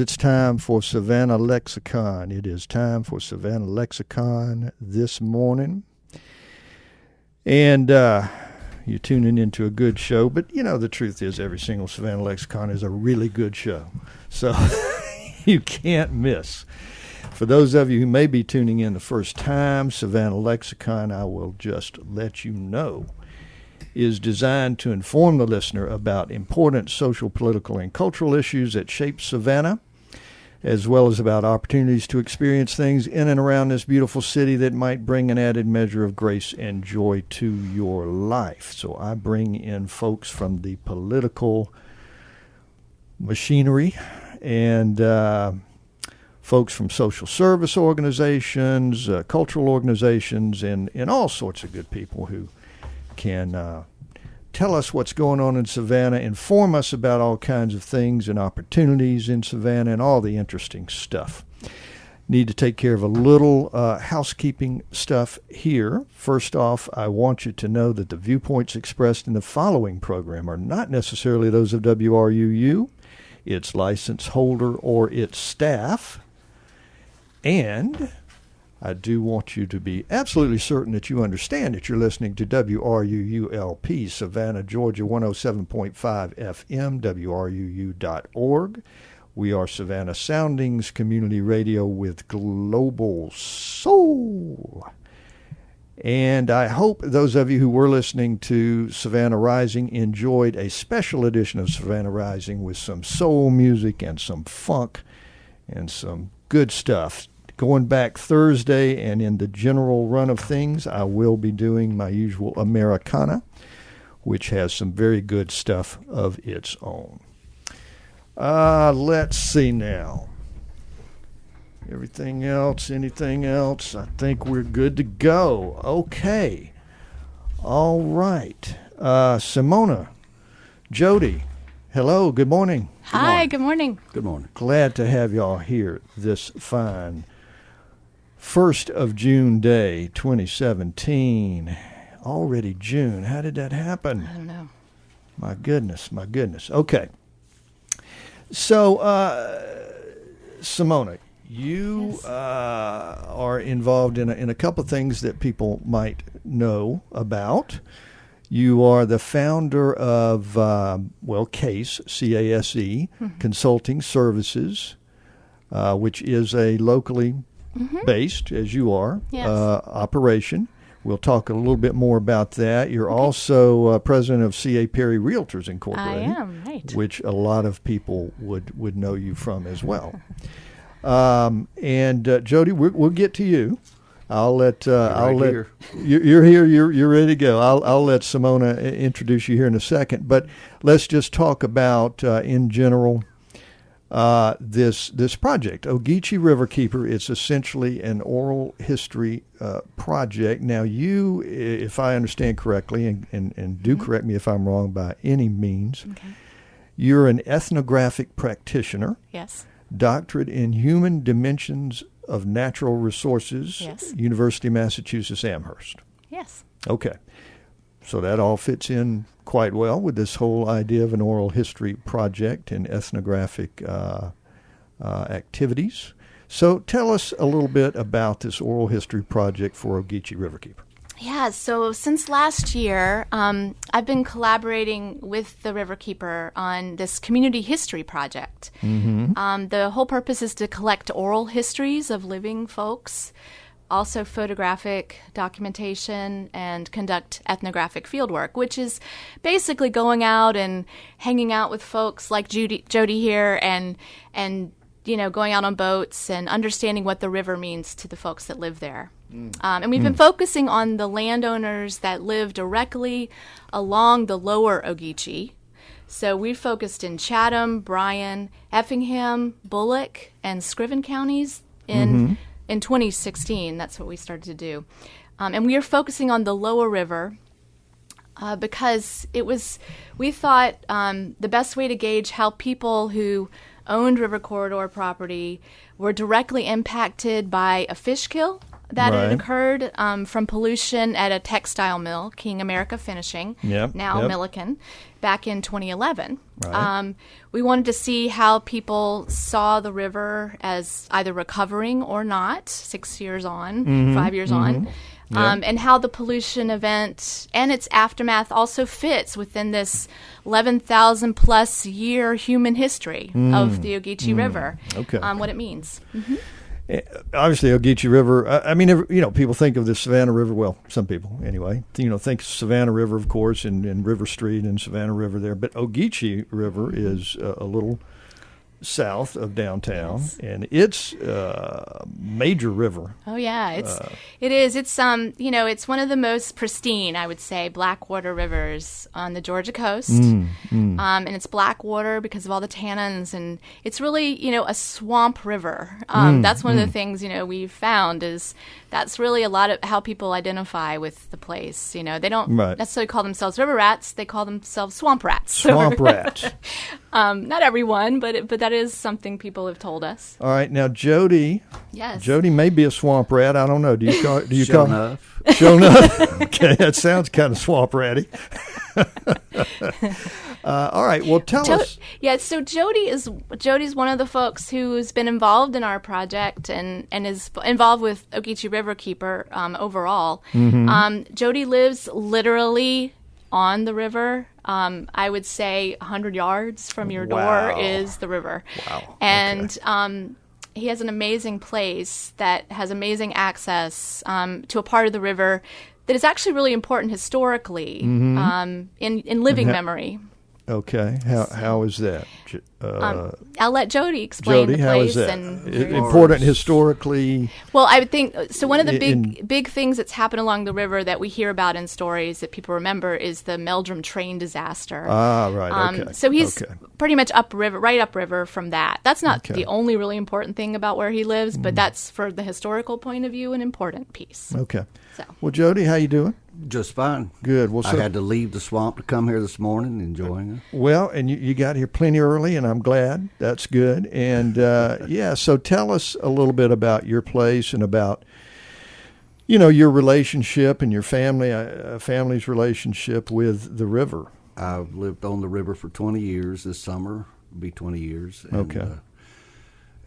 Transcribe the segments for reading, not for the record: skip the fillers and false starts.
It's time for Savannah Lexicon. It is time for Savannah Lexicon this morning. And you're tuning into a good show, but you know the truth is every single Savannah Lexicon is a really good show. So you can't miss. For those of you who may be tuning in the first time, Savannah Lexicon, I will just let you know, is designed to inform the listener about important social, political, and cultural issues that shape Savannah, as well as about opportunities to experience things in and around this beautiful city that might bring an added measure of grace and joy to your life. So I bring in folks from the political machinery and folks from social service organizations, cultural organizations, and all sorts of good people who can tell us what's going on in Savannah, inform us about all kinds of things and opportunities in Savannah and all the interesting stuff. Need to take care of a little housekeeping stuff here. First off, I want you to know that the viewpoints expressed in the following program are not necessarily those of WRUU, its license holder, or its staff. And I do want you to be absolutely certain that you understand that you're listening to WRUU-LP, Savannah, Georgia, 107.5 FM, WRUU.org. We are Savannah Soundings Community Radio with Global Soul. And I hope those of you who were listening to Savannah Rising enjoyed a special edition of Savannah Rising with some soul music and some funk and some good stuff. Going back Thursday and in the general run of things, I will be doing my usual Americana, which has some very good stuff of its own. Let's see now. Anything else? I think we're good to go. Okay. All right. Simona, Jody, hello, good morning. Hi, good morning. Good morning. Glad to have y'all here this fine 1st of June day, 2017. Already June. How did that happen? I don't know. My goodness. Okay. So, Simona, you Yes. are involved in a couple of things that people might know about. You are the founder of, CASE, C-A-S-E, Consulting Services, which is a locally based, as you are, Yes. operation. We'll talk a little bit more about that. You're also president of C.A. Perry Realtors Incorporated. I am, right. Which a lot of people would know you from as well. And Jody, we'll get to you. You're here. You're ready to go. I'll let Simona introduce you here in a second. But let's just talk about in general this project, Ogeechee Riverkeeper. It's essentially an oral history project. Now, you, if I understand correctly, and do correct me if I'm wrong by any means, you're an ethnographic practitioner. Yes. Doctorate in Human Dimensions of Natural Resources, Yes. University of Massachusetts, Amherst. Yes. Okay. So that all fits in quite well with this whole idea of an oral history project and ethnographic activities. So tell us a little bit about this oral history project for Ogeechee Riverkeeper. Yeah, so since last year, I've been collaborating with the Riverkeeper on this community history project. The whole purpose is to collect oral histories of living folks, also photographic documentation, and conduct ethnographic fieldwork, which is basically going out and hanging out with folks like Jody here and going out on boats and understanding what the river means to the folks that live there. And we've been focusing on the landowners that live directly along the lower Ogeechee. So we've focused in Chatham, Bryan, Effingham, Bullock, and Scriven counties in 2016. That's what we started to do. And we are focusing on the lower river because we thought the best way to gauge how people who owned river corridor property were directly impacted by a fish kill that Right. it occurred from pollution at a textile mill, King America Finishing, Yep, now yep. Milliken, back in 2011. Right. We wanted to see how people saw the river as either recovering or not, 6 years on, 5 years on, and how the pollution event and its aftermath also fits within this 11,000 plus year human history of the Ogeechee River, Okay. what it means. Obviously, Ogeechee River. I mean, people think of the Savannah River. Well, some people anyway. Think Savannah River, of course, and River Street and Savannah River there. But Ogeechee River is a little south of downtown, and it's a major river. Oh yeah, it is. It's it's one of the most pristine, I would say, blackwater rivers on the Georgia coast. And it's black water because of all the tannins, and it's really a swamp river. That's one of the things we've found is that's really a lot of how people identify with the place. They don't Right. necessarily call themselves river rats; they call themselves swamp rats. Swamp rats. Not everyone, but that is something people have told us. All right, now Jody. Yes. Jody may be a swamp rat. I don't know. Do you call? Sure enough. Show enough. Okay, that sounds kind of swamp ratty. All right. Well, tell us. Yeah, so Jody's one of the folks who's been involved in our project and is involved with Ogeechee Riverkeeper overall. Jody lives literally on the river. I would say 100 yards from your Wow. door is the river. Wow. And he has an amazing place that has amazing access to a part of the river that is actually really important historically in living memory. Okay. How is that? I'll let Jody explain Jody, the how is place. that? And Important historically. well, I would think so. One of the In- big things that's happened along the river that we hear about in stories that people remember is the Meldrum train disaster. Right. Okay. So he's okay. pretty much right upriver from that. That's not the only really important thing about where he lives, but that's for the historical point of view an important piece. Okay. So. Well, Jody, how you doing? Just fine. Good. Well, I had to leave the swamp to come here this morning, enjoying it. Well, and you got here plenty early, and I'm glad. That's good. And so tell us a little bit about your place and about your relationship and your family's relationship with the river. I've lived on the river for 20 years. This summer will be 20 years. And, Okay.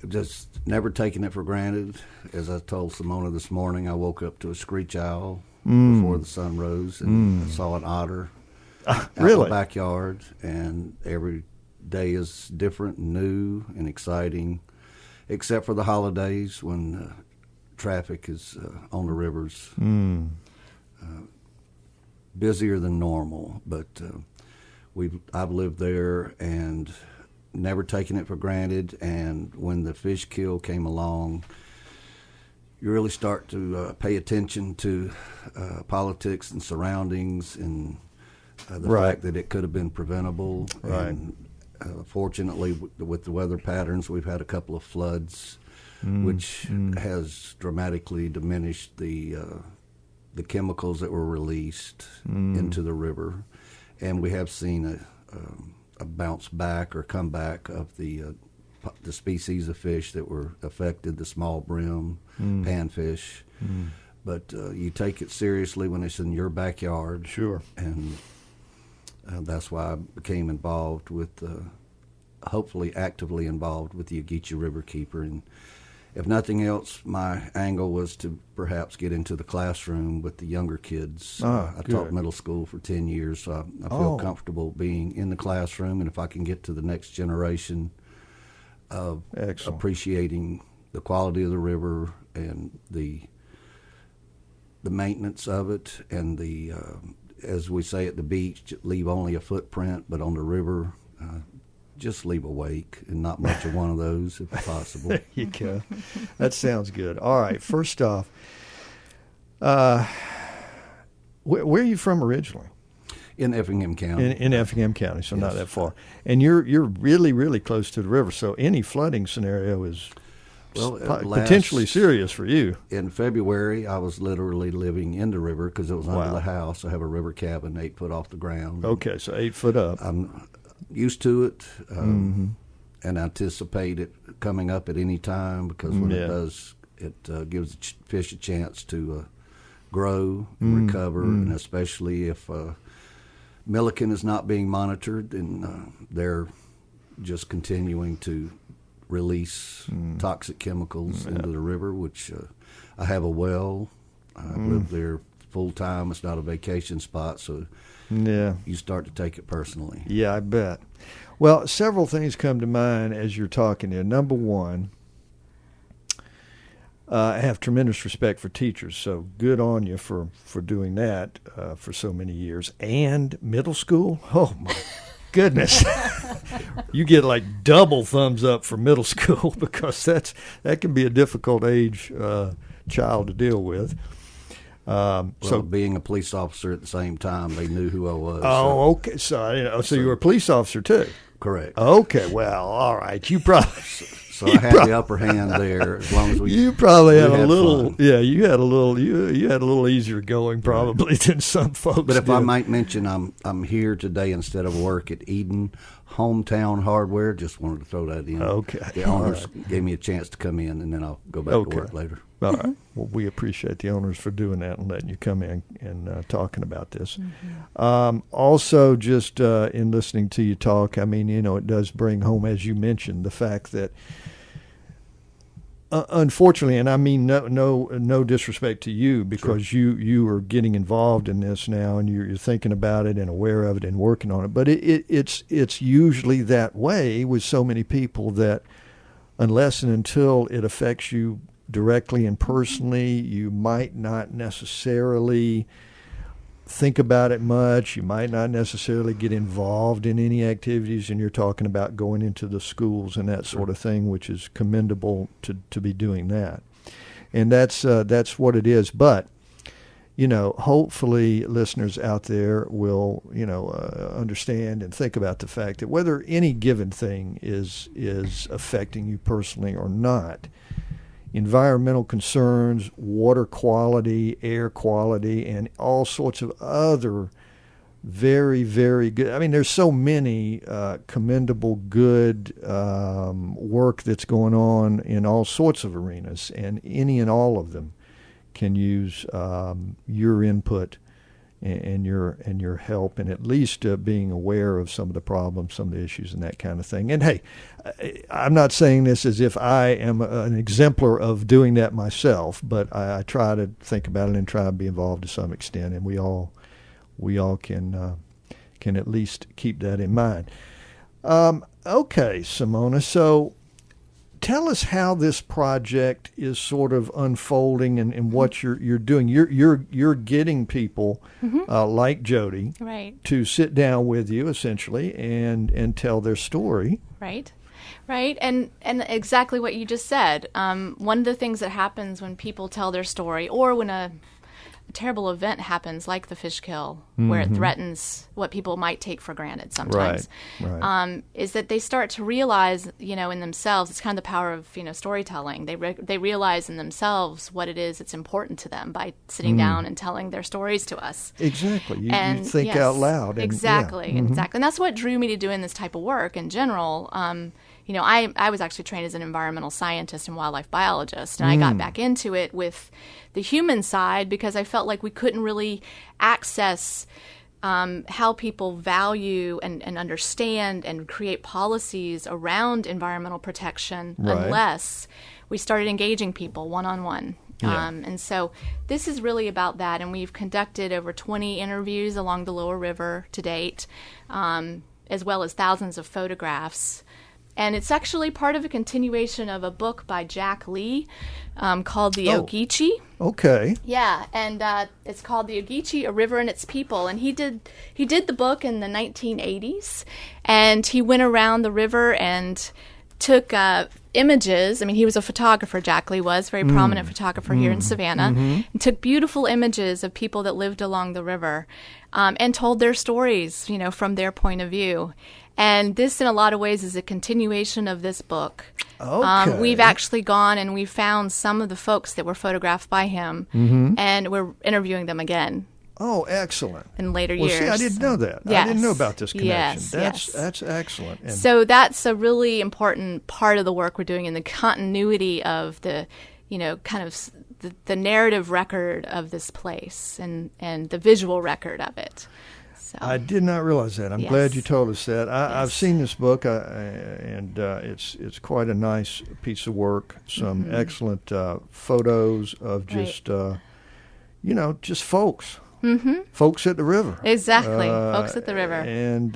just never taken it for granted. As I told Simona this morning, I woke up to a screech owl before the sun rose, and I saw an otter out in Really? the backyard. And every day is different, and new, and exciting, except for the holidays when traffic is on the rivers busier than normal. But I've lived there and never taken it for granted. And when the fish kill came along, you really start to pay attention to politics and surroundings and the Right. fact that it could have been preventable. Right. And fortunately, with the weather patterns, we've had a couple of floods, which has dramatically diminished the chemicals that were released into the river. And we have seen a bounce back or comeback of the species of fish that were affected, the small brim, panfish. But you take it seriously when it's in your backyard. Sure. And that's why I became involved with, hopefully actively involved with the Ogeechee Riverkeeper. And if nothing else, my angle was to perhaps get into the classroom with the younger kids. I good. taught middle school for 10 years, so I feel comfortable being in the classroom. And if I can get to the next generation of Excellent. appreciating the quality of the river and the maintenance of it, and the as we say at the beach, leave only a footprint, but on the river, just leave a wake, and not much of one of those if possible. There you go. That sounds good. All right. First off, where are you from originally? In Effingham County. In Effingham County, so not Yes. that far. And you're really, really close to the river, so any flooding scenario is Well, at potentially last- serious for you. In February, I was literally living in the river because it was under Wow. the house. I have a river cabin 8 foot off the ground. Okay, so 8 foot up. I'm used to it and anticipate it coming up at any time because when Yeah. it does It gives the fish a chance to grow and recover, and especially if milliken is not being monitored and they're just continuing to release toxic chemicals into the river, which I have a well. I live there full time. It's not a vacation spot, so you start to take it personally. Yeah, I bet. Well, several things come to mind as you're talking here. Number one, I have tremendous respect for teachers, so good on you for doing that for so many years. And middle school? Oh, my goodness. You get like double thumbs up for middle school because that can be a difficult age child to deal with. So being a police officer at the same time, they knew who I was. Oh, okay. So you were a police officer too? Correct. Okay. Well, all right. You probably. So I had the upper hand there as long as we. You probably had a little. Fun. Yeah, you had a little. You had a little easier going probably than some folks. But if did. I might mention, I'm here today instead of work at Eden Hometown Hardware. Just wanted to throw that in. Okay. The owners gave me a chance to come in, and then I'll go back to work later. All right. Well, we appreciate the owners for doing that and letting you come in and talking about this. Also, just in listening to you talk, I mean, it does bring home, as you mentioned, the fact that, unfortunately, and I mean no disrespect to you, because you are getting involved in this now and you're thinking about it and aware of it and working on it. But it's usually that way with so many people that unless and until it affects you directly and personally, you might not necessarily think about it much. You might not necessarily get involved in any activities, and you're talking about going into the schools and that sort of thing, which is commendable to be doing that. And that's what it is. But hopefully listeners out there will understand and think about the fact that whether any given thing is affecting you personally or not, environmental concerns, water quality, air quality, and all sorts of other very, very good. I mean, there's so many commendable, good work that's going on in all sorts of arenas, and any and all of them can use your input and your help, and at least being aware of some of the problems, some of the issues, and that kind of thing. And hey, I'm not saying this as if I am an exemplar of doing that myself, but I try to think about it and try to be involved to some extent, and we all can at least keep that in mind. Okay, Simona, so tell us how this project is sort of unfolding and what you're doing. You're getting people like Jody to sit down with you essentially and tell their story. Right, and exactly what you just said. One of the things that happens when people tell their story, or when a terrible event happens, like the fish kill, where it threatens what people might take for granted sometimes, right. Is that they start to realize, in themselves, it's kind of the power of, storytelling. They realize in themselves what it is that's important to them by sitting down and telling their stories to us. Exactly. You think out loud. And, exactly. And that's what drew me to doing this type of work in general. I was actually trained as an environmental scientist and wildlife biologist, and I got back into it with the human side because I felt like we couldn't really access how people value and understand and create policies around environmental protection unless we started engaging people one-on-one. Yeah. And so this is really about that, and we've conducted over 20 interviews along the lower river to date, as well as thousands of photographs. And it's actually part of a continuation of a book by Jack Lee called The Ogeechee. Okay. Yeah, and it's called The Ogeechee, A River and Its People. And he did the book in the 1980s, and he went around the river and took images. I mean, he was a photographer, Jack Lee was, very prominent photographer here in Savannah, and took beautiful images of people that lived along the river and told their stories, from their point of view. And this, in a lot of ways, is a continuation of this book. Okay. We've actually gone and we found some of the folks that were photographed by him, and we're interviewing them again. Oh, excellent. In later years. See, I didn't know that. Yes. I didn't know about this connection. Yes, That's excellent. And so that's a really important part of the work we're doing in the continuity of the kind of the narrative record of this place and the visual record of it. So, I did not realize that. I'm Yes. glad you told us that. I've Yes. seen this book, and it's quite a nice piece of work. Some excellent photos of just just folks, folks at the river. Exactly, folks at the river. And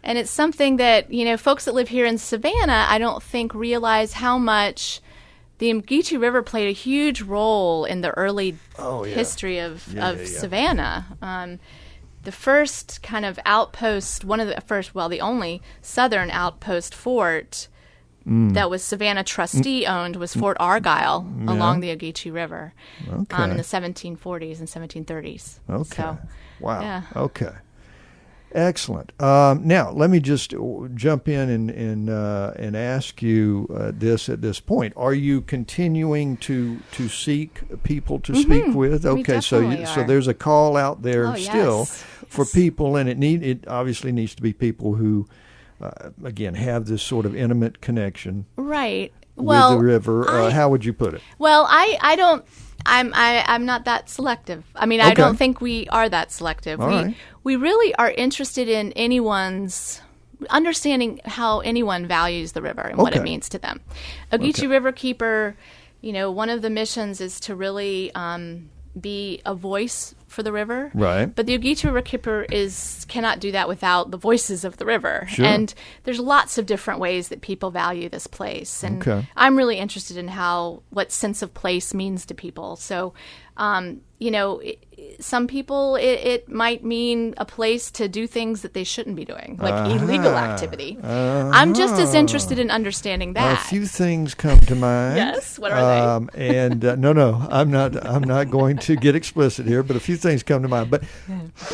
And it's something that, folks that live here in Savannah, I don't think realize how much the Ogeechee River played a huge role in the early history of Savannah. The first kind of outpost, the only southern outpost fort that was Savannah trustee owned was Fort Argyle along the Ogeechee River in the 1740s and 1730s. Okay. So, wow. yeah. Okay. Excellent. Now, let me just jump in and ask you this at this point. Are you continuing to seek people to speak with? We Okay, so definitely so are. there's a call out there Oh, still yes. for people, and it obviously needs to be people who, again, have this sort of intimate connection Right. Well, with the river. How would you put it? Well, I don't. I'm not that selective. I mean, I Okay. don't think we are that selective. All right. We really are interested in anyone's understanding how anyone values the river and what it Okay. means to them. Ogeechee Riverkeeper, one of the missions is to really be a voice for the river. Right. But the Ogeechee Riverkeeper cannot do that without the voices of the river. Sure. And there's lots of different ways that people value this place. And Okay. I'm really interested in what sense of place means to people. So, some people, it might mean a place to do things that they shouldn't be doing, like illegal activity. I'm just as interested in understanding that. A few things come to mind. Yes, what are they? And no, I'm not going to get explicit here, but a few things come to mind. But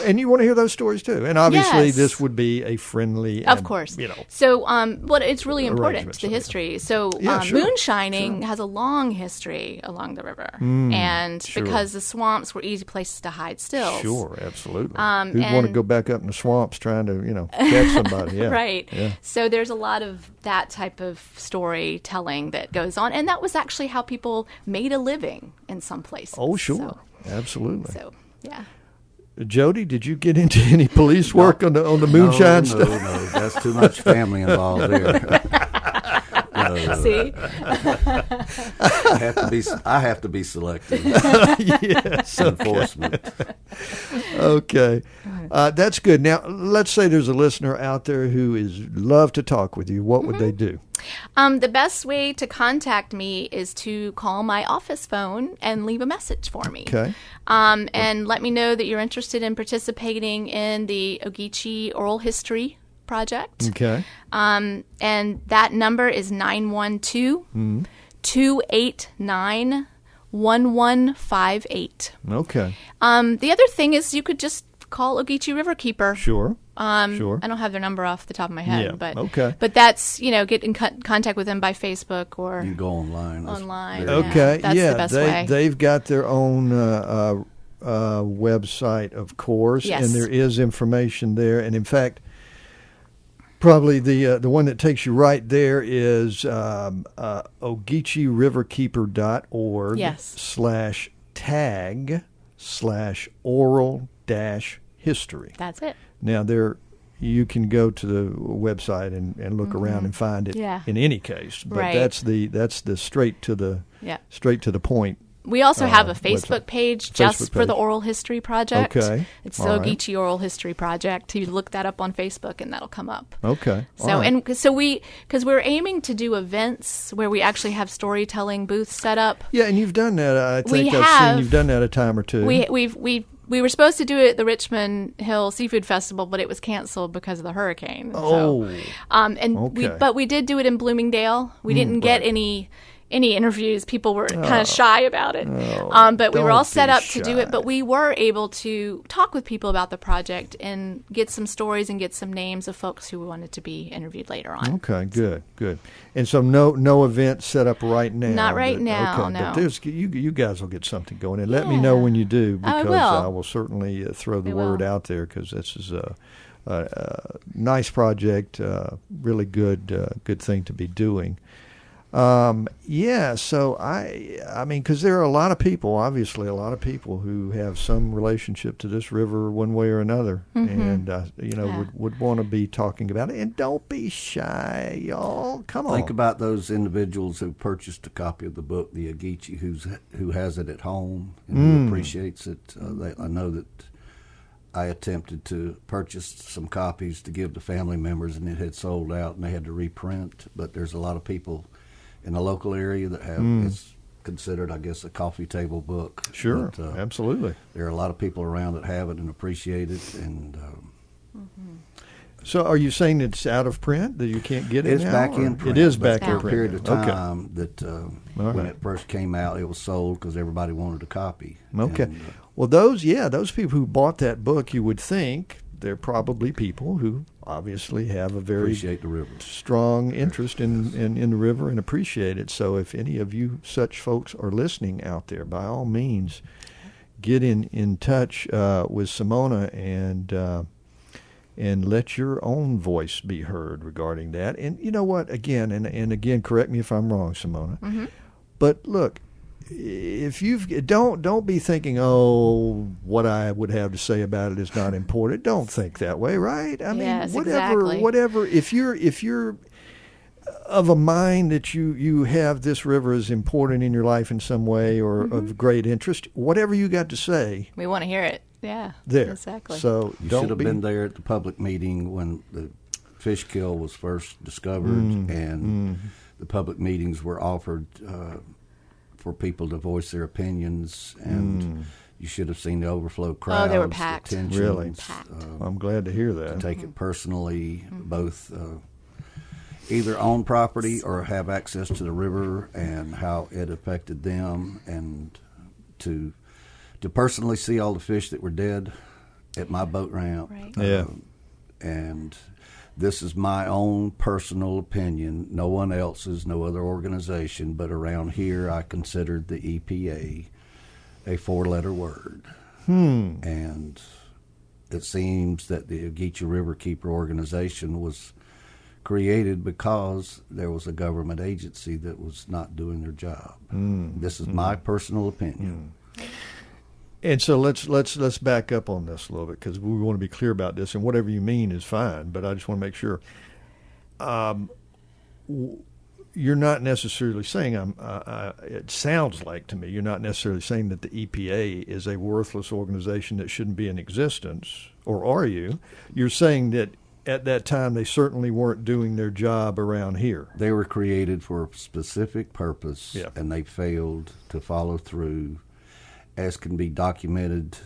and you want to hear those stories too. And obviously, Yes. this would be a friendly, Of course. So, it's really important arrangements to the like that. history. So, Yeah, sure, moonshining has a long history along the river, and sure. because the swamps were easy places to hide stills. Sure, absolutely. Who'd want to and- go back up in the swamps trying to, catch somebody? Yeah. Right. Yeah. So there's a lot of that type of storytelling that goes on, and that was actually how people made a living in some places. Oh, sure. Absolutely. So yeah. Jody, did you get into any police work on the moonshine no, stuff? No, that's too much family involved there. See. I have to be selective. Yes. Enforcement. Okay. That's good. Now, let's say there's a listener out there who is love to talk with you. What would they do? The best way to contact me is to call my office phone and leave a message for me. Okay. And let me know that you're interested in participating in the Ogeechee Oral History project. Okay. And that number is 912-289-1158. Okay. The other thing is you could just call Ogeechee Riverkeeper. Sure. Sure. I don't have their number off the top of my head, Yeah, but okay. But that's get in contact with them by Facebook or You go online. That's online. very- Okay. that's yeah. the best way. They've got their own website, of course, Yes. and there is information there. And in fact, probably the one that takes you right there is OgeecheeRiverkeeper.org Yes. /tag/oral-history. That's it. Now you can go to the website and look around and find it. Yeah. In any case, but Right. that's the straight to the point. We also have a Facebook website. page just Facebook for the page. Oral History Project. Okay. It's All the right. Ogeechee Oral History Project. You look that up on Facebook and that'll come up. Okay. So All right. because we're aiming to do events where we actually have storytelling booths set up. Yeah, and you've done that. I think We I've have. seen you've done that a time or two. We were supposed to do it at the Richmond Hill Seafood Festival, but it was canceled because of the hurricane. Oh. Okay. But we did do it in Bloomingdale. We didn't get any interviews. People were kind of shy about it. But we were all don't set be up to do shy. it. But we were able to talk with people about the project and get some stories and get some names of folks who wanted to be interviewed later on. Okay, good. And so no event set up right now. Not right now, Okay, no. but there's you guys will get something going, and let me know when you do, I because will. I will certainly throw the We word will. out there, because this is a nice project, really good thing to be doing. Yeah, so I mean, because there are a lot of people, obviously, a lot of people who have some relationship to this river one way or another, and would want to be talking about it. And don't be shy, y'all. Come on. Think about those individuals who purchased a copy of the book, the Ogeechee, who has it at home and who appreciates it. I know that I attempted to purchase some copies to give to family members, and it had sold out, and they had to reprint. But there's a lot of people in the local area that have it's considered, I guess, a coffee table book. Sure, but, absolutely. There are a lot of people around that have it and appreciate it, and So, are you saying it's out of print, that you can't get it it's now? back or- in print. It is but back for in a print. period of Okay. time that All when right. it first came out, it was sold because everybody wanted a copy. Okay. And, Well, those people who bought that book, you would think they're probably people who obviously have a very appreciate the river. strong interest in the river and appreciate it. So if any of you such folks are listening out there, by all means, get in touch with Simona and let your own voice be heard regarding that. And you know what? Again, and again, correct me if I'm wrong, Simona. But look, if don't be thinking, oh, what I would have to say about it is not important. Don't think that way, right? I mean, Yes, whatever. exactly. If you're of a mind that you have this river is important in your life in some way or of great interest, whatever you got to say, We want to hear it. Yeah. there. Exactly. So You don't should have be, been there at the public meeting when the fish kill was first discovered, and the public meetings were offered for people to voice their opinions, and you should have seen the overflow crowds. they were packed. The tensions, Really? Packed. I'm glad to hear that. take it personally, both either own property or have access to the river and how it affected them, and to personally see all the fish that were dead at my boat ramp. Right. Yeah. And this is my own personal opinion, no one else's, no other organization, but around here I considered the EPA a four-letter word. And it seems that the Ogeechee Riverkeeper organization was created because there was a government agency that was not doing their job. This is my personal opinion. And so let's back up on this a little bit, because we want to be clear about this. And whatever you mean is fine, but I just want to make sure. You're not necessarily saying it sounds like to me you're not necessarily saying that the EPA is a worthless organization that shouldn't be in existence, or are you? You're saying that at that time they certainly weren't doing their job around here. They were created for a specific purpose, Yeah. and they failed to follow through, as can be documented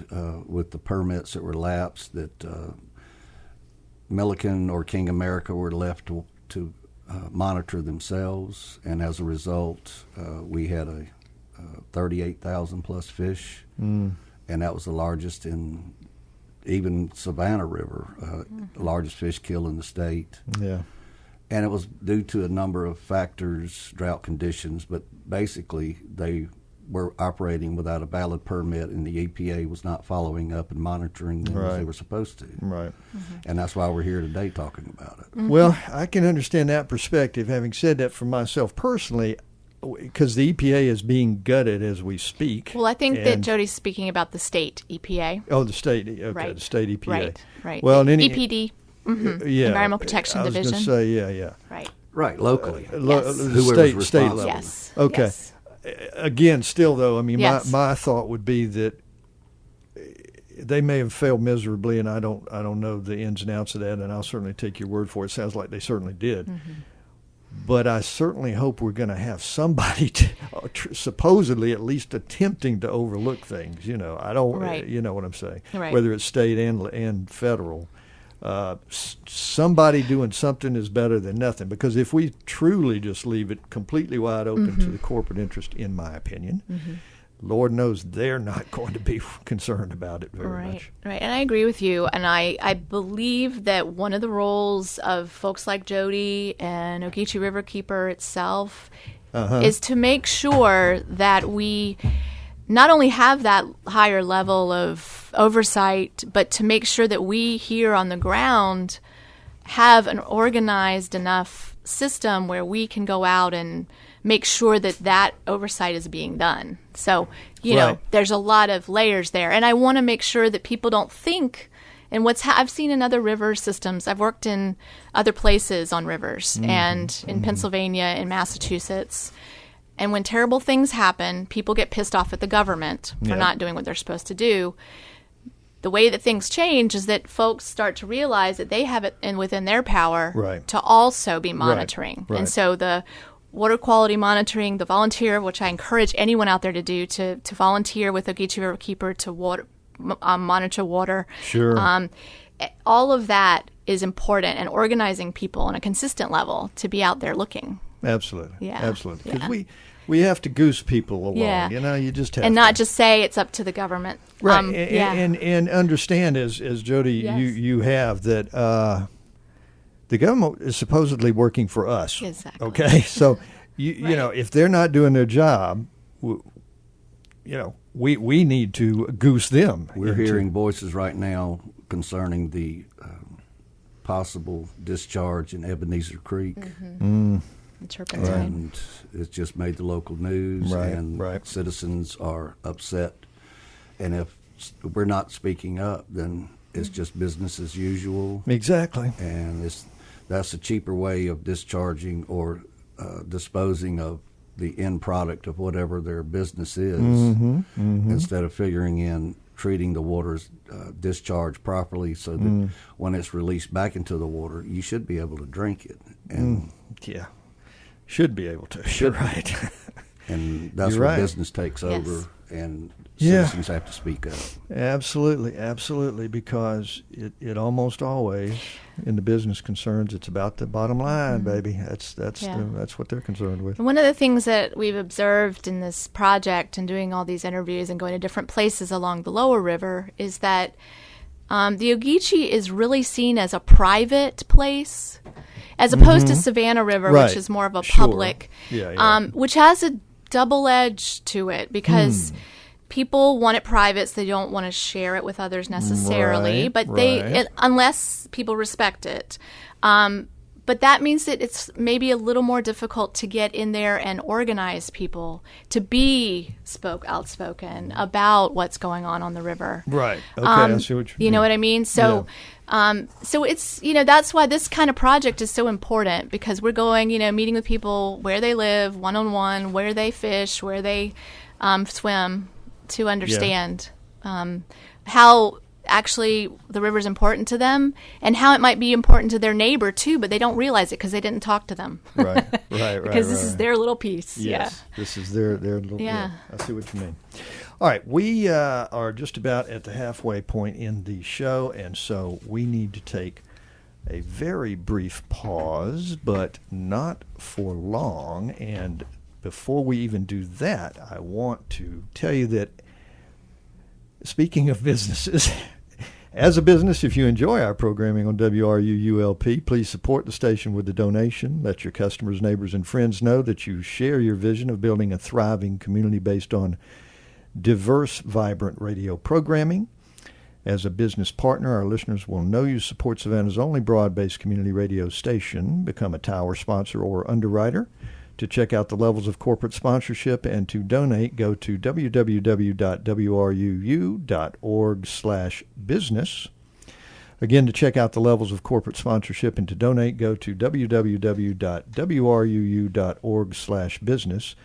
with the permits that were lapsed, that Milliken or King America were left to monitor themselves, and as a result, we had a 38,000 plus fish, and that was the largest in even Savannah River, largest fish kill in the state. Yeah. And it was due to a number of factors, drought conditions, but basically they were operating without a valid permit, and the EPA was not following up and monitoring them as they Right. were supposed to. Right. And that's why we're here today talking about it. Well, I can understand that perspective. Having said that, for myself personally, because the EPA is being gutted as we speak. Well, I think that and- Jody's speaking about the state EPA. Oh, the state. Okay, Right. the state EPA. Right, right. Well, in any EPD, yeah, Environmental Protection I was Division. gonna say, yeah. Right. Right, locally. Yes. Whoever's State responsible. level. Yes. Okay. Yes. Again, still though, I mean, Yes. my thought would be that they may have failed miserably, and I don't know the ins and outs of that, and I'll certainly take your word for it. It sounds like they certainly did. But I certainly hope we're going to have somebody supposedly at least attempting to overlook things. You know, I don't. Right. You know what I'm saying? Right. Whether it's state and federal, somebody doing something is better than nothing. Because if we truly just leave it completely wide open to the corporate interest, in my opinion, Lord knows they're not going to be concerned about it very Right, much. right. And I agree with you. And I believe that one of the roles of folks like Jody and Ogeechee Riverkeeper itself is to make sure that we not only have that higher level of oversight, but to make sure that we here on the ground have an organized enough system where we can go out and make sure that oversight is being done. So, you know, there's a lot of layers there. And I want to make sure that people don't think, and I've seen in other river systems, I've worked in other places on rivers and in Pennsylvania and Massachusetts. And when terrible things happen, people get pissed off at the government for not doing what they're supposed to do. The way that things change is that folks start to realize that they have it within their power to also be monitoring. Right. And so the water quality monitoring, the volunteer, which I encourage anyone out there to do, to volunteer with Ogeechee Riverkeeper to monitor water. Sure. All of that is important, and organizing people on a consistent level to be out there looking. Absolutely. Yeah. Absolutely. Because we have to goose people along. Yeah. You know, you just have and to. not just say it's up to the government. Right. And understand, as Jody, you have that the government is supposedly working for us. Exactly. Okay. So, you know, if they're not doing their job, you know, we need to goose them. We're hearing voices right now concerning the possible discharge in Ebenezer Creek. The turpentine. And it's just made the local news, and citizens are upset. And if we're not speaking up, then it's just business as usual. Exactly. And that's a cheaper way of discharging or disposing of the end product of whatever their business is, instead of figuring in treating the water's discharge properly so that when it's released back into the water, you should be able to drink it. And should be able to. You're right. And that's where business takes over, and citizens have to speak up. Absolutely, because it almost always, in the business concerns, it's about the bottom line, baby. That's what they're concerned with. And one of the things that we've observed in this project and doing all these interviews and going to different places along the lower river is that the Ogeechee is really seen as a private place, as opposed to Savannah River, which is more of a public, which has a double edge to it, because people want it private, so they don't want to share it with others necessarily, but unless people respect it. But that means that it's maybe a little more difficult to get in there and organize people to be outspoken about what's going on the river. Right. Okay, I see what you mean. You know what I mean? So, so it's, you know, that's why this kind of project is so important, because we're going, you know, meeting with people where they live, one-on-one, where they fish, where they swim, to understand how actually the river is important to them, and how it might be important to their neighbor too, but they don't realize it because they didn't talk to them. Right. Because this is their little piece. Yes, this is their little. Yeah, I see what you mean. All right, we are just about at the halfway point in the show, and so we need to take a very brief pause, but not for long. And before we even do that, I want to tell you that, speaking of businesses, as a business, if you enjoy our programming on WRUULP, please support the station with a donation. Let your customers, neighbors, and friends know that you share your vision of building a thriving community based on diverse, vibrant radio programming. As a business partner, our listeners will know you support Savannah's only broad-based community radio station. Become a tower sponsor or underwriter. To check out the levels of corporate sponsorship and to donate, go to www.wruu.org/business. Again, to check out the levels of corporate sponsorship and to donate, go to www.wruu.org/business.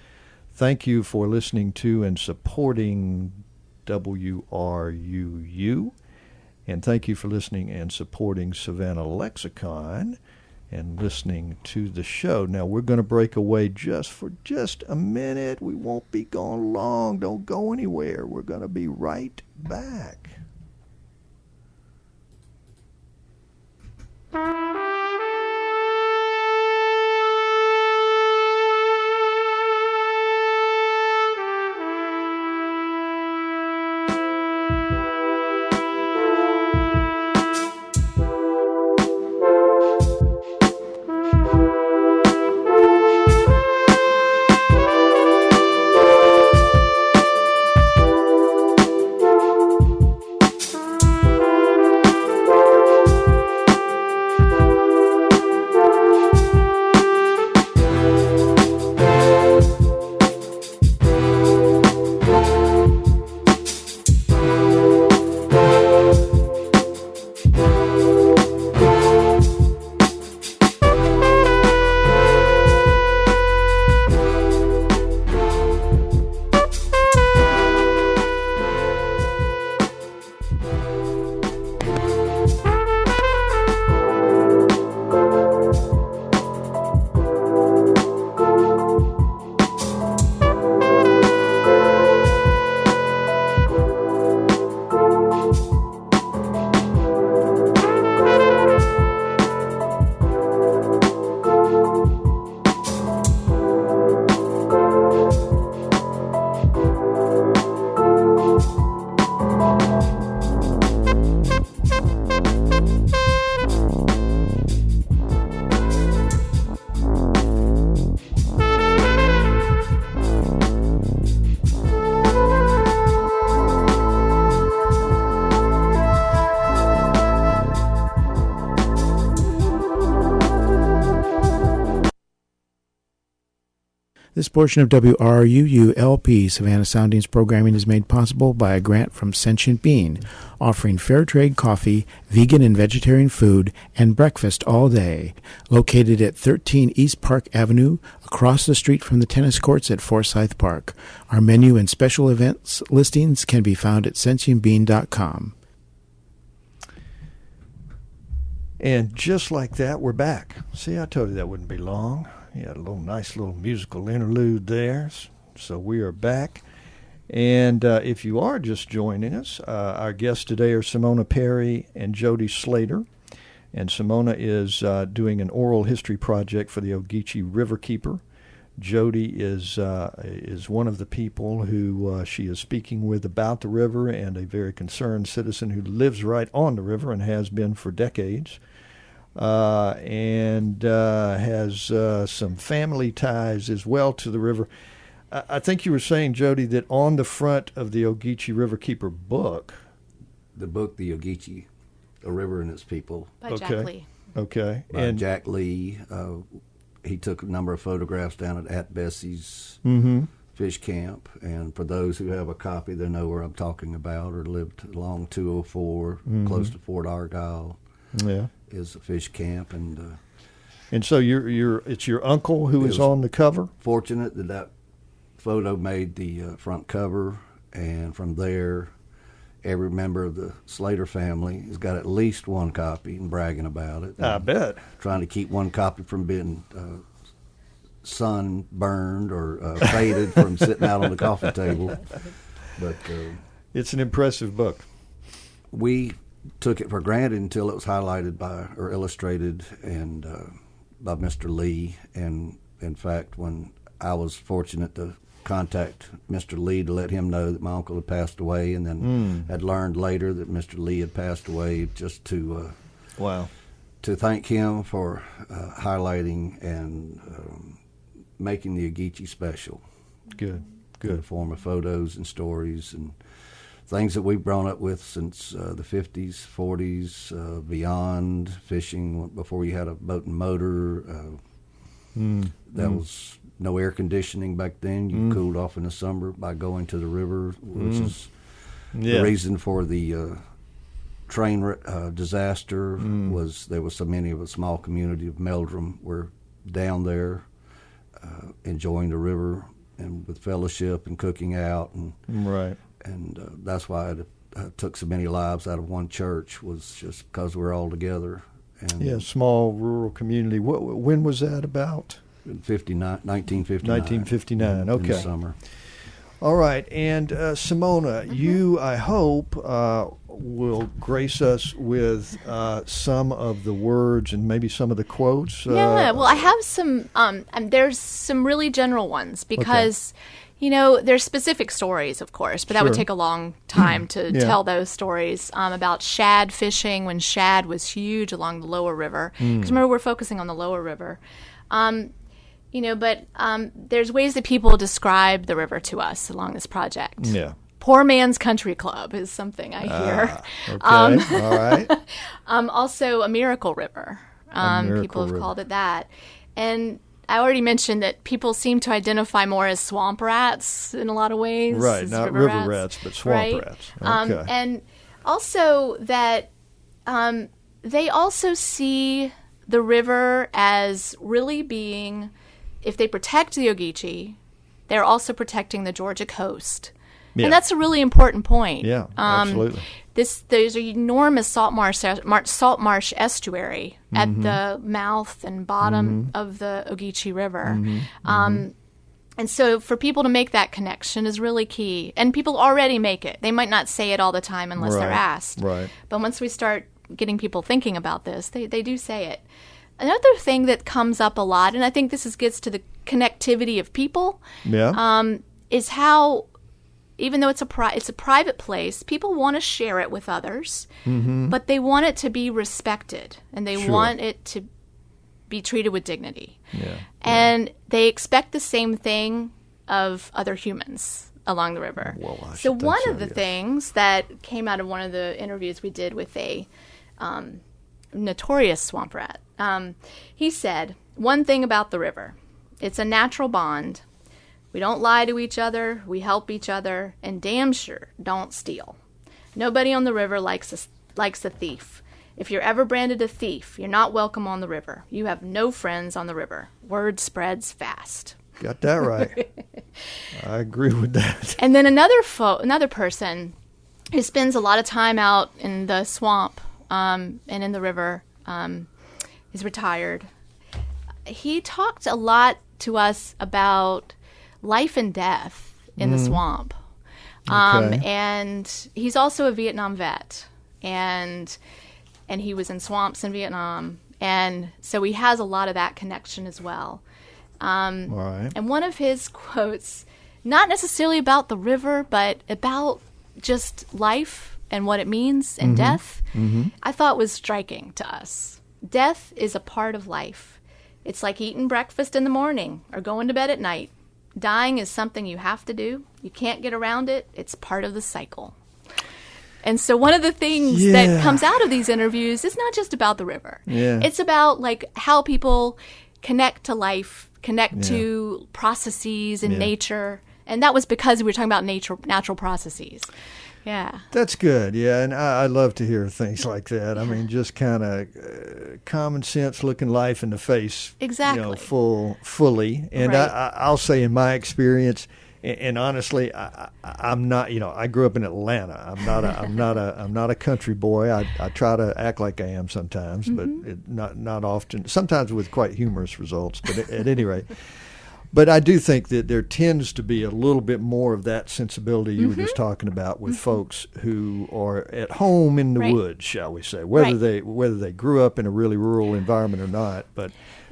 Thank you for listening to and supporting WRUU. And thank you for listening and supporting Savannah Lexicon and listening to the show. Now, we're going to break away for just a minute. We won't be gone long. Don't go anywhere. We're going to be right back. portion of WRUU-LP Savannah Soundings programming is made possible by a grant from Sentient Bean, offering fair trade coffee, vegan and vegetarian food, and breakfast all day. Located at 13 East Park Avenue, across the street from the tennis courts at Forsyth Park. Our menu and special events listings can be found at sentientbean.com. And just like that, we're back. See, I told you that wouldn't be long. You had a nice little musical interlude there. So we are back. And if you are just joining us, our guests today are Simona Perry and Jody Slater. And Simona is doing an oral history project for the Ogeechee Riverkeeper. Jody is one of the people who she is speaking with about the river, and a very concerned citizen who lives right on the river and has been for decades, and has some family ties as well to the river. I think you were saying, Jody, that on the front of the Ogeechee Riverkeeper book, The Ogeechee, A River and Its People. By Jack Lee. Okay. By Jack Lee. He took a number of photographs down at Bessie's fish camp, and for those who have a copy, they know where I'm talking about, or lived along 204, close to Fort Argyle. Yeah, is a fish camp, and so it's your uncle who is on the cover. Fortunate that photo made the front cover, and from there, every member of the Slater family has got at least one copy and bragging about it. I bet. Trying to keep one copy from being sunburned or faded from sitting out on the coffee table. But it's an impressive book. We took it for granted until it was highlighted by or illustrated and by Mr. Lee. And in fact, when I was fortunate to contact Mr. Lee to let him know that my uncle had passed away, and then had learned later that Mr. Lee had passed away, just to to thank him for highlighting and making the Ogeechee special. Good. In the form of photos and stories and things that we've grown up with since the 50s, 40s, beyond fishing before you had a boat and motor. That was no air conditioning back then. You cooled off in the summer by going to the river, which is the reason for the train disaster. Was there was so many of a small community of Meldrum were down there enjoying the river and with fellowship and cooking out, and that's why it took so many lives out of one church, was just because we're all together. And small rural community. When was that about? 1959. Okay. In the summer. All right. And Simona, you, I hope, will grace us with some of the words and maybe some of the quotes. Well, I have some, there's some really general ones because, there's specific stories, of course, but that would take a long time to tell those stories about shad fishing when shad was huge along the lower river. Because remember, we're focusing on the lower river. But there's ways that people describe the river to us along this project. Yeah. Poor man's country club is something I hear. Okay. All right. Also, a miracle river. People have called it that. And I already mentioned that people seem to identify more as swamp rats in a lot of ways. Right, not river rats, but swamp rats. Okay. And also that they also see the river as really being, if they protect the Ogeechee, they're also protecting the Georgia coast. Yeah. And that's a really important point. Yeah, absolutely. There's an enormous salt marsh estuary at the mouth and bottom of the Ogeechee River. And so for people to make that connection is really key. And people already make it. They might not say it all the time unless they're asked. Right. But once we start getting people thinking about this, they do say it. Another thing that comes up a lot, and I think this gets to the connectivity of people, is how, even though it's a private place, people want to share it with others, but they want it to be respected, and they want it to be treated with dignity. And they expect the same thing of other humans along the river. So one of the things that came out of one of the interviews we did with a notorious swamp rat, he said, one thing about the river, it's a natural bond We don't lie to each other, we help each other, and damn sure don't steal. Nobody on the river likes a thief. If you're ever branded a thief, you're not welcome on the river. You have no friends on the river. Word spreads fast. Got that right. I agree with that. And then another person who spends a lot of time out in the swamp and in the river, is retired. He talked a lot to us about life and death in the swamp. Okay. And he's also a Vietnam vet, and he was in swamps in Vietnam, and so he has a lot of that connection as well. All right. And one of his quotes, not necessarily about the river, but about just life and what it means and death, I thought was striking to us. Death is a part of life. It's like eating breakfast in the morning or going to bed at night. Dying is something you have to do. You can't get around it. It's part of the cycle. And so one of the things that comes out of these interviews is not just about the river. Yeah. It's about like how people connect to life, connect to processes in nature. And that was because we were talking about natural processes. Yeah. That's good. Yeah, and I love to hear things like that. I mean, just kind of common sense, looking life in the face. Exactly. Fully. And Right. I'll say, in my experience, and honestly, I'm not. I grew up in Atlanta. I'm not a country boy. I try to act like I am sometimes, but not often. Sometimes with quite humorous results. But at any rate. But I do think that there tends to be a little bit more of that sensibility you were just talking about with folks who are at home in the Right. woods, shall we say, whether they grew up in a really rural environment or not. But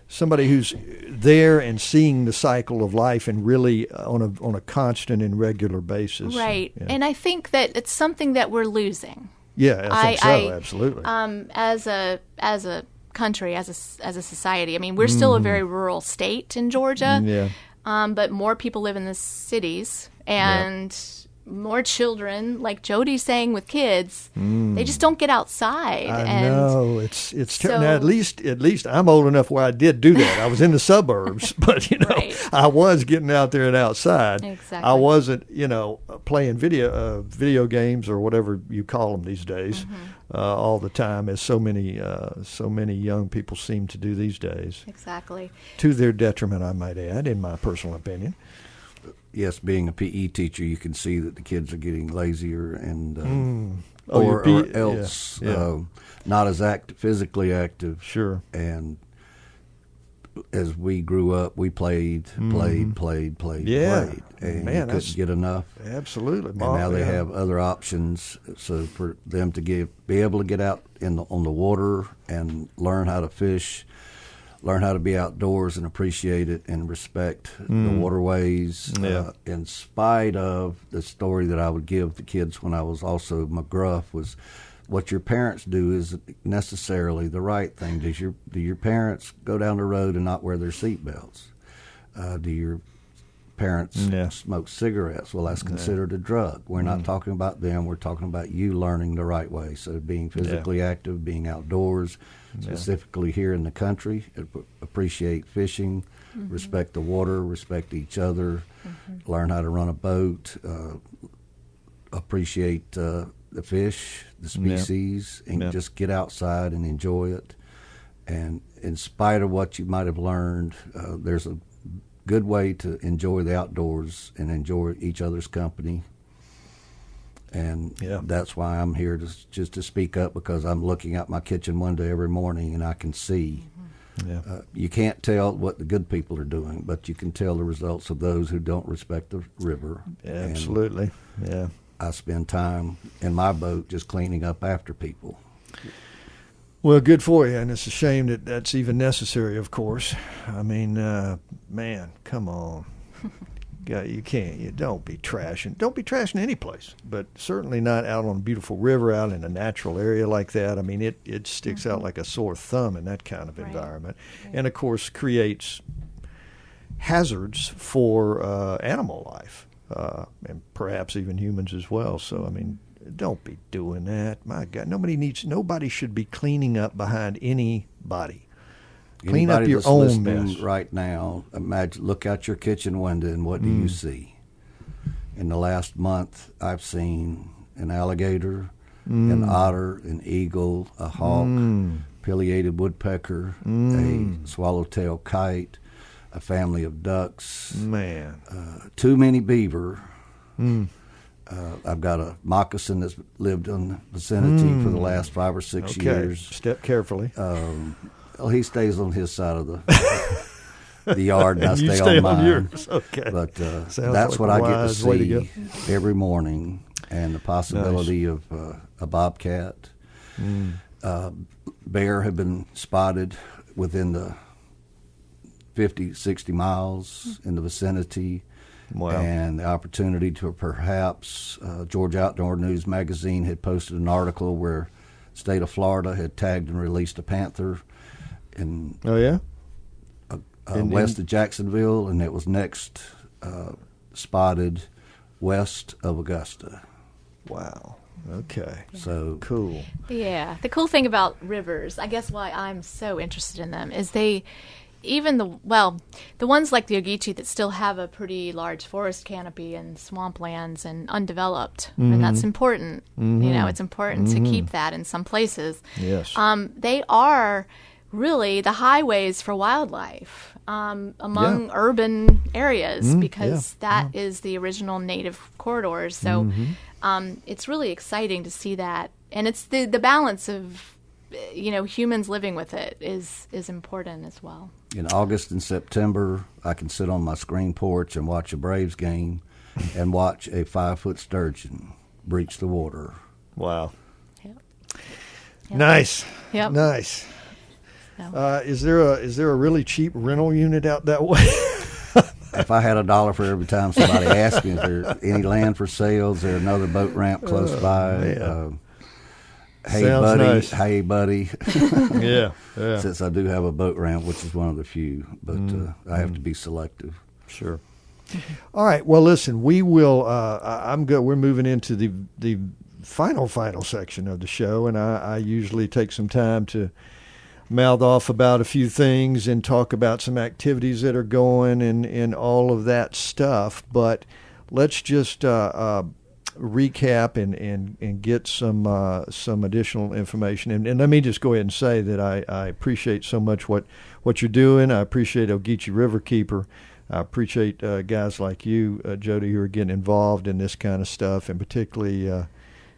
somebody who's there and seeing the cycle of life and really on a constant and regular basis. Right. Yeah. And I think that it's something that we're losing. Yeah, I think so. Absolutely. As a country, as a society. I mean, we're still a very rural state in Georgia. Yeah. But more people live in the cities, and more children, like Jody's saying with kids, they just don't get outside. I know it's so- now, at least I'm old enough where I did do that. I was in the suburbs, but Right. I was getting out there and outside. Exactly. I wasn't playing video games or whatever you call them these days all the time, as so many young people seem to do these days, Exactly. to their detriment, I might add, in my personal opinion. Yes, being a PE teacher, you can see that the kids are getting lazier and your or PE else yeah. not as physically active. Sure. And as we grew up, we played, Yeah. and Man, you that's- couldn't get enough. Absolutely. And now they have other options. So for them to be able to get out on the water and learn how to fish, learn how to be outdoors and appreciate it and respect the waterways. In spite of the story that I would give the kids when I was also McGruff was, what your parents do is necessarily the right thing. Do your parents go down the road and not wear their seatbelts? Do your parents smoke cigarettes? Well, that's considered a drug. We're not talking about them. We're talking about you learning the right way. So being physically active, being outdoors, specifically here in the country, appreciate fishing, respect the water, respect each other, learn how to run a boat, appreciate the fish, the species, and just get outside and enjoy it. And in spite of what you might have learned, there's a good way to enjoy the outdoors and enjoy each other's company. And that's why I'm here just to speak up, because I'm looking out my kitchen window every morning and I can see. You can't tell what the good people are doing, but you can tell the results of those who don't respect the river. Absolutely. And I spend time in my boat just cleaning up after people. Well, good for you, and it's a shame that that's even necessary, of course. I mean, man, come on. You can't. You don't be trashing. Don't be trashing any place, but certainly not out on a beautiful river, out in a natural area like that. I mean, it sticks out like a sore thumb in that kind of environment, and of course creates hazards for animal life, and perhaps even humans as well. So, I mean, don't be doing that. My God, nobody should be cleaning up behind anybody. Clean up Anybody your that's own listening mess. right now, imagine, look out your kitchen window and what do you see? In the last month, I've seen an alligator, an otter, an eagle, a hawk, pileated woodpecker, a swallowtail kite, a family of ducks, Man. too many beaver. I've got a moccasin that's lived in the vicinity for the last 5 or 6 Okay. years. Step carefully. Well, he stays on his side of the yard, and I You stay stay on on mine. yours. Okay. But Sounds that's like what a I get to wise way to go. see every morning, and the possibility of a bobcat. Bear have been spotted within the 50, 60 miles in the vicinity. Wow. And the opportunity to perhaps, Georgia Outdoor News magazine had posted an article where the state of Florida had tagged and released a panther in Oh, yeah? west of Jacksonville, and it was next spotted west of Augusta. Wow. Okay. So Cool. Yeah. The cool thing about rivers, I guess why I'm so interested in them, is even the ones like the Ogeechee that still have a pretty large forest canopy and swamplands and undeveloped, and that's important. You know, it's important to keep that in some places. Yes. They are really the highways for wildlife among urban areas because that is the original native corridors. So it's really exciting to see that, and it's the balance of humans living with it is important as well. in August and September, I can sit on my screen porch and watch a Braves game and watch a 5-foot sturgeon breach the water. Wow. Yep. Nice. Yep. Nice. So. Is there a really cheap rental unit out that way? If I had $1 for every time somebody asked me, is there any land for sale? Is there another boat ramp close by? Man. Hey, Sounds buddy. nice. Hey, buddy. Yeah. Since I do have a boat ramp, which is one of the few, but I have to be selective. Sure. All right. Well, listen, we will. I'm good. We're moving into the final section of the show, and I usually take some time to mouth off about a few things and talk about some activities that are going and all of that stuff. But let's just recap and get some additional information. And let me just go ahead and say that I appreciate so much what you're doing. I appreciate Ogeechee Riverkeeper. I appreciate guys like you, Jody, who are getting involved in this kind of stuff, and particularly,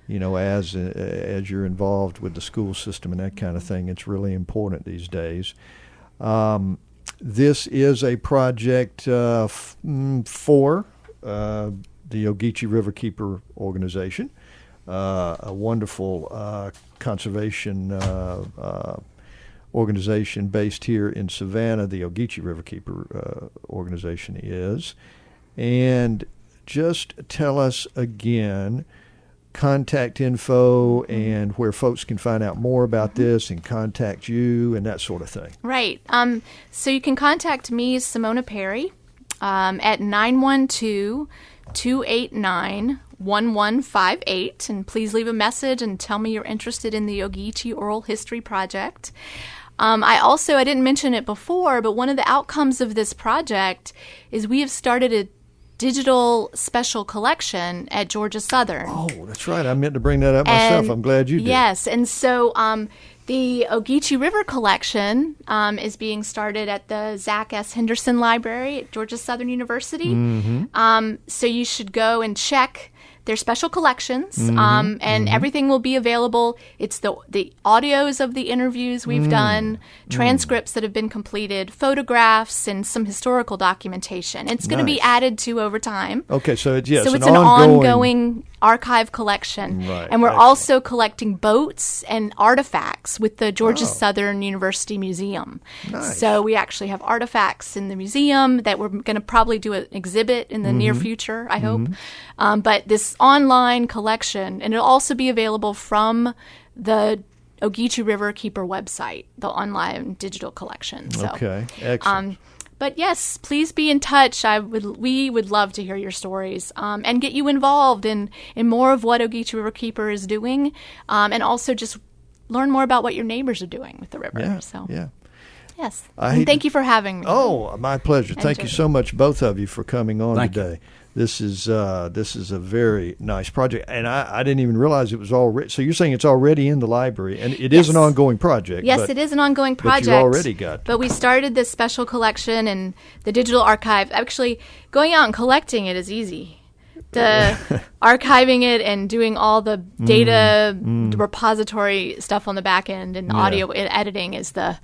as you're involved with the school system and that kind of thing. It's really important these days. This is a project for the Ogeechee Riverkeeper organization, a wonderful conservation organization based here in Savannah. The Ogeechee Riverkeeper organization is. And just tell us again contact info and where folks can find out more about this and contact you and that sort of thing. Right. So you can contact me, Simona Perry, at 912-289-1158, and please leave a message and tell me you're interested in the Ogeechee Oral History Project. I didn't mention it before, but one of the outcomes of this project is we have started a digital special collection at Georgia Southern. Oh, that's right. I meant to bring that up myself. I'm glad you did. Yes, and so the Ogeechee River collection is being started at the Zach S. Henderson Library at Georgia Southern University. Mm-hmm. So you should go and check their special collections, and everything will be available. It's the audios of the interviews we've done, transcripts that have been completed, photographs, and some historical documentation. It's going to be added to over time. Okay, so it's an ongoing archive collection. Right, and we're excellent. also collecting boats and artifacts with the Georgia Southern University Museum. Nice. So we actually have artifacts in the museum that we're going to probably do an exhibit in the near future, I hope. But this online collection, and it'll also be available from the Ogeechee Riverkeeper website, the online digital collection. So, Okay, excellent. but yes, please be in touch. We would love to hear your stories and get you involved in more of what Ogeechee Riverkeeper is doing, and also just learn more about what your neighbors are doing with the river. Yeah, So. yeah. Yes. I And thank you for having me. Oh, my pleasure. Thank you enjoyed so much, both of you, for coming on Thank you. today. This is a very nice project, and I didn't even realize it was already. So you're saying it's already in the library, and it is Yes. an ongoing project. Yes, but, it is an ongoing project. But you already got. But we started this special collection and the digital archive. Actually, going out and collecting it is easy. The archiving it and doing all the data repository stuff on the back end and the audio editing is the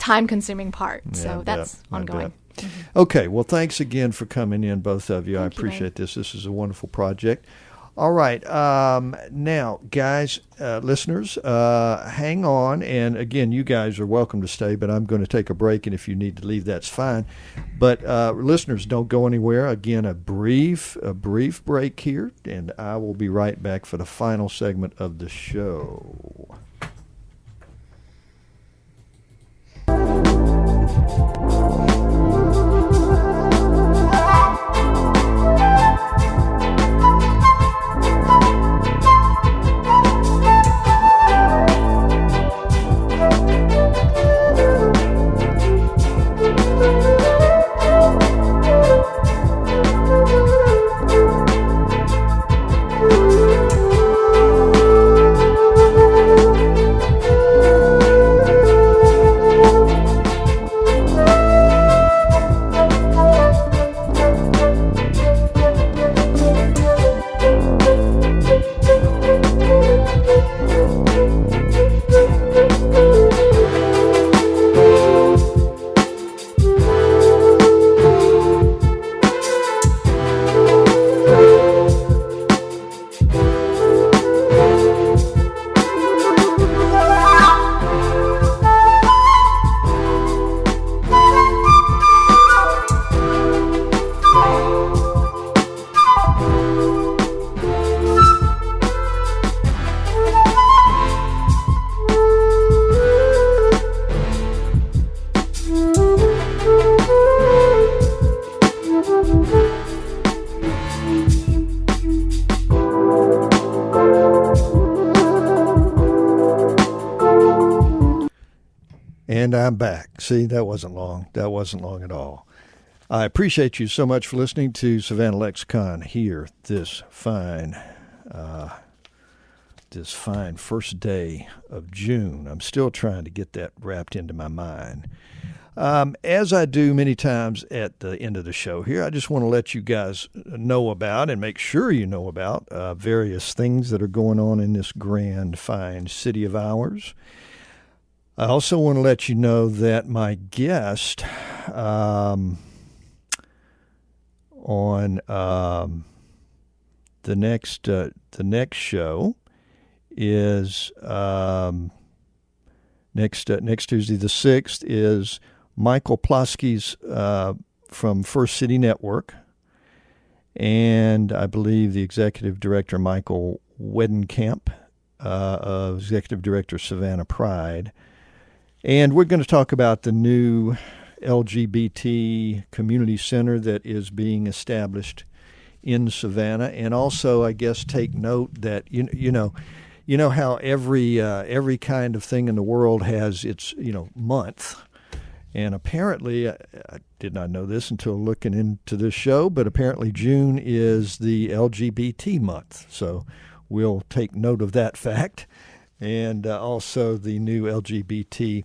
time-consuming part. Yeah, so that's I ongoing. bet. Okay, well, thanks again for coming in, both of you. I Thank you, appreciate this. This is a wonderful project. All right, now, guys, listeners, hang on. And again, you guys are welcome to stay, but I'm going to take a break, and if you need to leave, that's fine. But listeners, don't go anywhere. Again, a brief break here, and I will be right back for the final segment of the show. And I'm back. See, that wasn't long. That wasn't long at all. I appreciate you so much for listening to Savannah Lexicon here this fine first day of June. I'm still trying to get that wrapped into my mind. As I do many times at the end of the show here, I just want to let you guys know about and make sure you know about various things that are going on in this grand, fine city of ours. I also want to let you know that my guest on the next show is next Tuesday the 6th is Michael Plosky's from First City Network, and I believe the executive director Michael Wedenkamp, executive director Savannah Pride. And we're going to talk about the new LGBT community center that is being established in Savannah, and also, I guess, take note that you know how every kind of thing in the world has its month, and apparently I did not know this until looking into this show, but apparently June is the LGBT month, so we'll take note of that fact. And also the new LGBT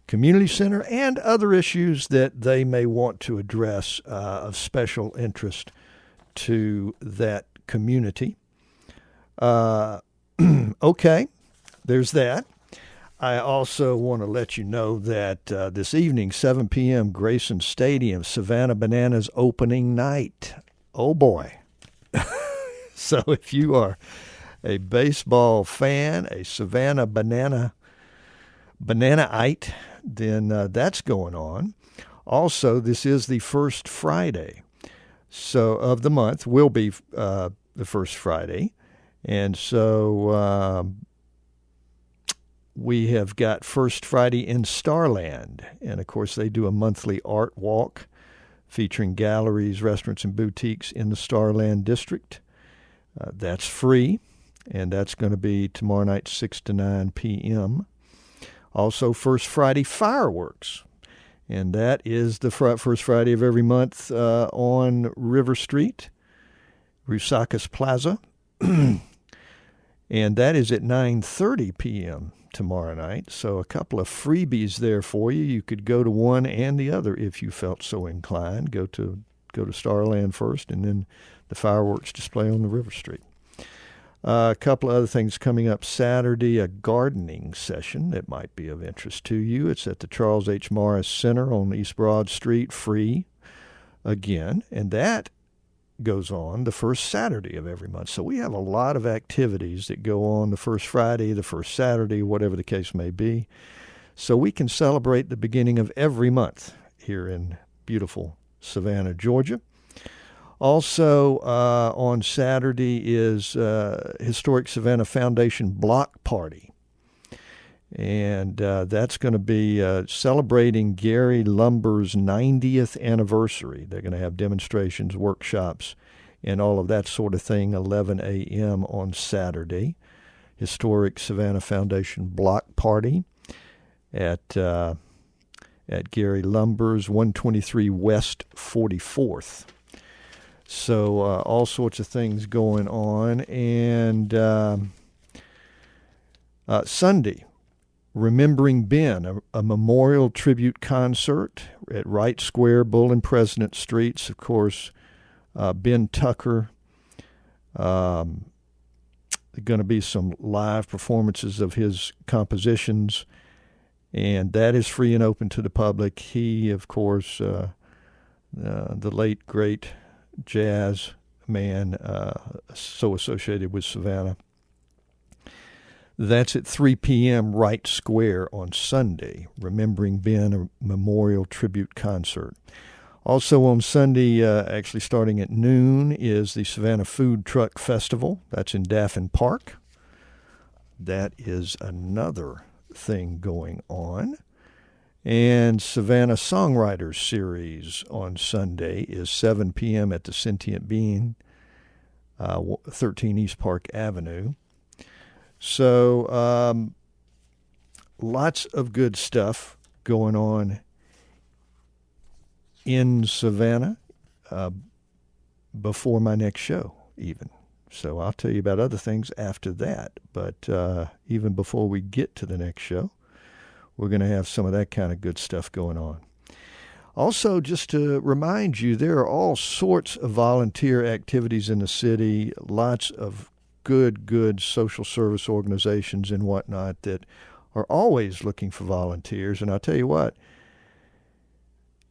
Community Center and other issues that they may want to address of special interest to that community. Okay, there's that. I also want to let you know that this evening, 7 p.m., Grayson Stadium, Savannah Bananas opening night. Oh, boy. So if you are a baseball fan, a Savannah Bananaite, then that's going on. Also, this is the first Friday of the month, will be the first Friday. And so we have got First Friday in Starland. And, of course, they do a monthly art walk featuring galleries, restaurants, and boutiques in the Starland district. That's free. And that's going to be tomorrow night, 6 to 9 p.m. Also, First Friday Fireworks. And that is the first Friday of every month on River Street, Rusacas Plaza. And that is at 9:30 p.m. tomorrow night. So a couple of freebies there for you. You could go to one and the other if you felt so inclined. Go to Starland first, and then the fireworks display on the River Street. A couple of other things coming up Saturday, a gardening session that might be of interest to you. It's at the Charles H. Morris Center on East Broad Street, free again. And that goes on the first Saturday of every month. So we have a lot of activities that go on the first Friday, the first Saturday, whatever the case may be. So we can celebrate the beginning of every month here in beautiful Savannah, Georgia. Also on Saturday is Historic Savannah Foundation Block Party. And that's going to be celebrating Gary Lumber's 90th anniversary. They're going to have demonstrations, workshops, and all of that sort of thing, 11 a.m. on Saturday. Historic Savannah Foundation Block Party at Gary Lumber's 123 West 44th. So all sorts of things going on. And Sunday, Remembering Ben, a memorial tribute concert at Wright Square, Bull and President Streets. Of course, Ben Tucker. There are going to be some live performances of his compositions, and that is free and open to the public. He, of course, the late, great jazz man, so associated with Savannah. That's at 3 p.m. Wright Square on Sunday, Remembering Ben, a memorial tribute concert. Also on Sunday, actually starting at noon, is the Savannah Food Truck Festival. That's in Daffin Park. That is another thing going on. And Savannah Songwriters Series on Sunday is 7 p.m. at the Sentient Being, 13 East Park Avenue. So lots of good stuff going on in Savannah before my next show even. So I'll tell you about other things after that. But even before we get to the next show, we're going to have some of that kind of good stuff going on. Also, just to remind you, there are all sorts of volunteer activities in the city, lots of good social service organizations and whatnot that are always looking for volunteers. And I'll tell you what,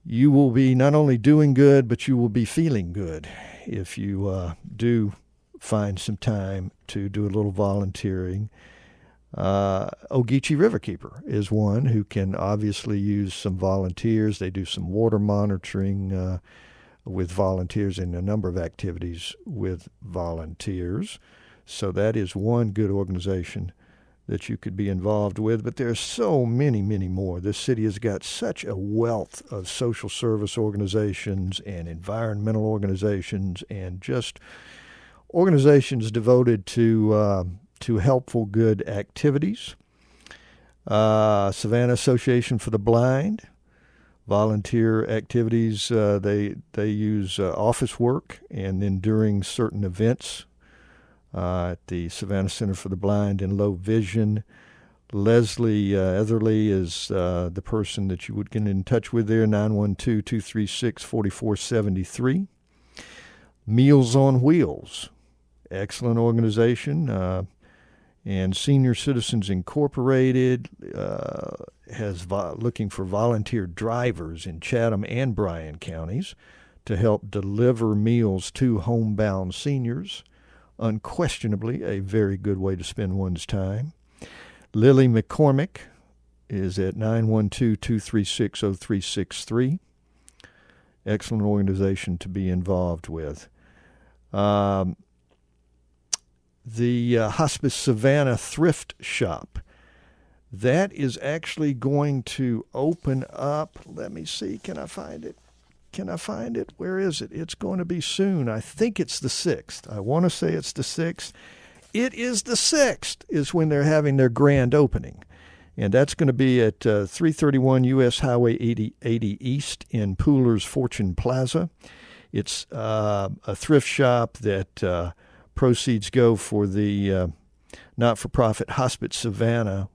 you will be not only doing good, but you will be feeling good if you do find some time to do a little volunteering. Ogeechee Riverkeeper is one who can obviously use some volunteers. They do some water monitoring with volunteers and a number of activities with volunteers. So that is one good organization that you could be involved with. But there's so many more. This city has got such a wealth of social service organizations and environmental organizations and just organizations devoted to helpful, good activities. Savannah Association for the Blind, volunteer activities. They use office work, and then during certain events at the Savannah Center for the Blind and Low Vision. Leslie Etherly is the person that you would get in touch with there, 912-236-4473. Meals on Wheels, excellent organization. And Senior Citizens Incorporated has looking for volunteer drivers in Chatham and Bryan counties to help deliver meals to homebound seniors. Unquestionably a very good way to spend one's time. Lily McCormick is at 912-236-0363. Excellent organization to be involved with. The Hospice Savannah Thrift Shop, that is actually going to open up. Let me see. Can I find it? Where is it? It's going to be soon. I think it's the 6th. I want to say it's the 6th. It is the 6th is when they're having their grand opening. And that's going to be at 331 U.S. Highway 80 East in Pooler's Fortune Plaza. It's a thrift shop that proceeds go for the not-for-profit Hospice Savannah,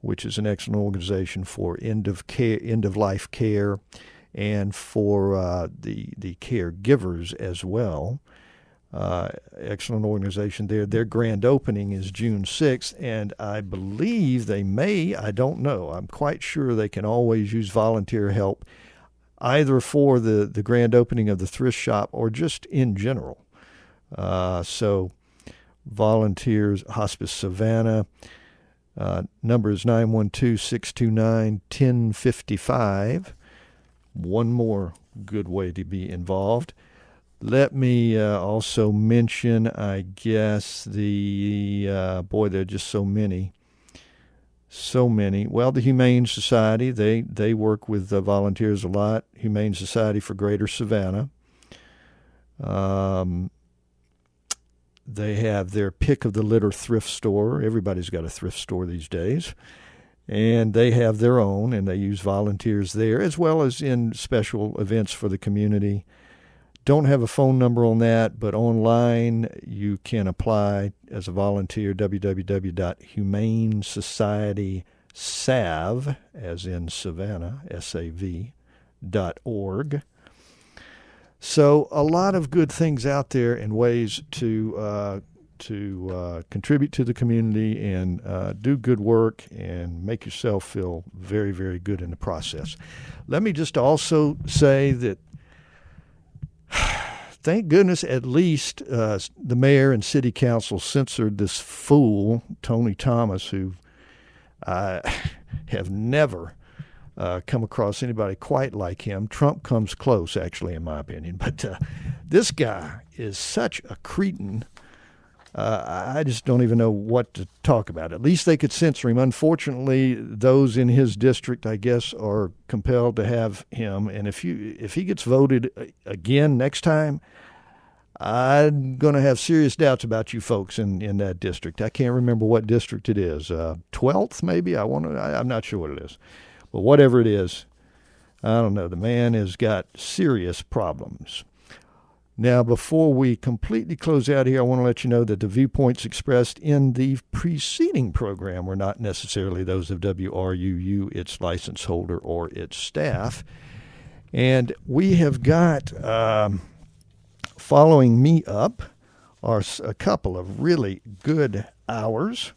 which is an excellent organization for end-of-life care, and for the caregivers as well. Excellent organization there. Their grand opening is June 6th, and I believe I don't know, I'm quite sure they can always use volunteer help, either for the grand opening of the thrift shop or just in general. So volunteers, Hospice Savannah, number is 912-629-1055. One more good way to be involved. Let me also mention, I guess, there are just so many. Well, the Humane Society, they work with volunteers a lot. Humane Society for Greater Savannah. They have their Pick of the Litter thrift store. Everybody's got a thrift store these days. And they have their own, and they use volunteers there, as well as in special events for the community. Don't have a phone number on that, but online you can apply as a volunteer, www.humanesocietysav, as in Savannah, SAV.org. So a lot of good things out there and ways to contribute to the community and do good work and make yourself feel very, very good in the process. Let me just also say that thank goodness at least the mayor and city council censored this fool, Tony Thomas, who I have never come across anybody quite like him. Trump comes close, actually, in my opinion. But this guy is such a cretin. I just don't even know what to talk about. At least they could censor him. Unfortunately, those in his district, I guess, are compelled to have him. And if he gets voted again next time, I'm going to have serious doubts about you folks in that district. I can't remember what district it is. 12th, maybe? I'm not sure what it is. But whatever it is, I don't know. The man has got serious problems. Now, before we completely close out here, I want to let you know that the viewpoints expressed in the preceding program were not necessarily those of WRUU, its license holder, or its staff. And we have got, following me up, are a couple of really good hours.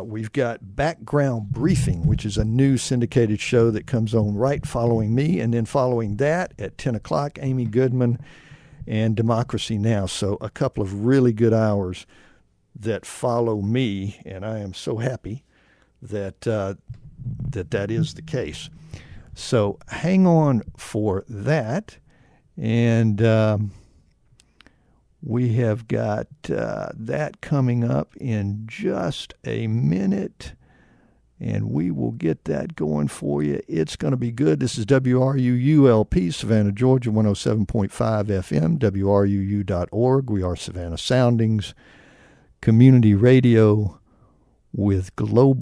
We've got Background Briefing, which is a new syndicated show that comes on right following me. And then following that at 10 o'clock, Amy Goodman and Democracy Now! So a couple of really good hours that follow me, and I am so happy that that is the case. So hang on for that, and we have got that coming up in just a minute, and we will get that going for you. It's going to be good. This is WRUU-LP, Savannah, Georgia, 107.5 FM, WRUU.org. We are Savannah Soundings, community radio with global